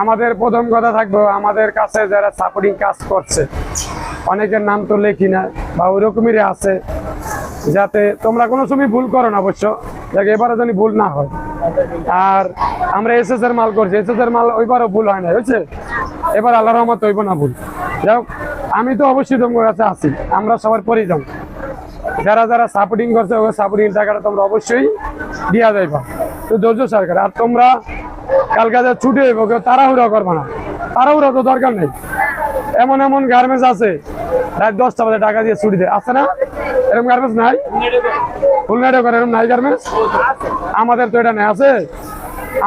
আমাদের প্রথম কথা থাকবে, আমাদের কাছে যারা সাপোর্টিং কাজ করছে অনেকের নাম তো লেখি না বা ওইরকমই আছে, যাতে তোমরা কোনো সময় ভুল করো না অবশ্য, যাতে এবারে যেন ভুল না হয়। আর আমরা এসএস এর মাল করছি, এসএস এর মাল ওইবারও ভুল হয় না, হয়েছে। এবার আল্লাহর রহমত হইব না ভুল। যাই হোক, আমি তো অবশ্যই তোমার কাছে আছি, আমরা সবার পরিজন। যারা যারা সাপোর্টিং করছে ওই সাপোর্টিং টাকাটা তোমরা অবশ্যই দিয়া যাইবা, তো ধৈর্য সরকার। আর তোমরা কালকে যা ছুটে হইব, কেউ তাড়াহুড়া করবা না, তাড়াহুড়া তো দরকার নেই। এমন এমন গার্মেন্টস আছে রাত 10টা বাজে টাকা দিয়ে ছুটি দেয়, আছে না? এরকম গার্মেন্টস নাই? ফুল নাইটও করে, এরকম নাই গার্মেন্টস? আমাদের তো এটা নেই, আছে।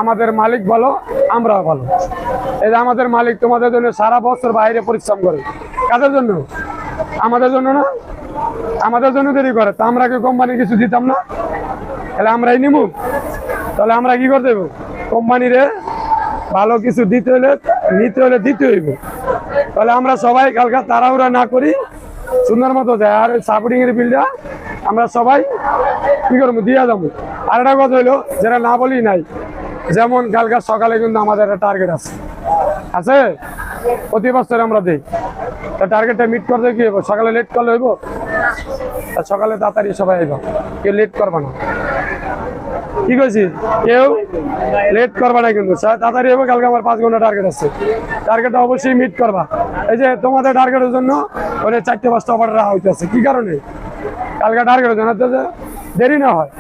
আমাদের মালিক ভালো, আমরাও ভালো। এই যে আমাদের মালিক তোমাদের জন্য সারা বছর বাইরে পরিশ্রম করে, কাদের জন্য? আমাদের জন্য না? আমাদের জন্য দেরি করে, তা আমরা কি কোম্পানি কিছু দিতাম না? তাহলে আমরাই নিব, তাহলে আমরা কি করতে দেবো? কোম্পানিরে ভালো কিছু দিতে হলে, নিতে হলে দিতে হইব। তাহলে আমরা সবাই কালকে তাড়াহুড়া না করি, সুন্দর মতো যায়। আর সাপোর্টিং এর বিলটা আমরা সবাই কি করবো, দিয়া যাবো। আর একটা কথা হইলো, যেটা না বলি নাই, যেমন কালকে সকালে কিন্তু আমাদের একটা টার্গেট আছে, আছে প্রতি বছর আমরা দিই। টার্গেটটা মিট করতে কি হইব? সকালে লেট করলে হইব? সকালে তাড়াতাড়ি সবাই আইব, কেউ লেট করবা না, কি কইছি? কেউ লেট করবা না কিন্তু, তাড়াতাড়ি হইব। কালকে আমার 5 ঘন্টা টার্গেট আছে, টার্গেটটা অবশ্যই মিট করবা। এই যে তোমাদের টার্গেটের জন্য ওদের 4-5টা অর্ডার রাখা হইতেছে, কি কারণে? কালকে টার্গেটের জন্য দেরি না হয়,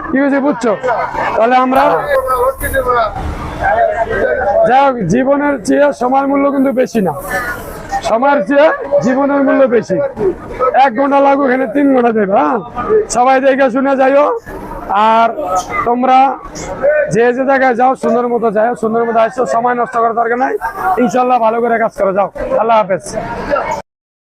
কি হয়েছে, বুঝছো? তাহলে আমরা যাই হোক, জীবনের চেয়ে সময়ের মূল্য কিন্তু বেশি না, সময়ের চেয়ে জীবনের মূল্য বেশি। 1 ঘন্টা লাগুক, এখানে 3 ঘন্টা দেবে। হ্যাঁ, সবাই দেখে শুনে যাইও। আর তোমরা যে যে জায়গায় যাও সুন্দর মতো যাও, সুন্দর মতো আসছো, সময় নষ্ট করার দরকার নাই। ইনশাল্লাহ ভালো করে কাজ করে যাও। আল্লাহ হাফেজ।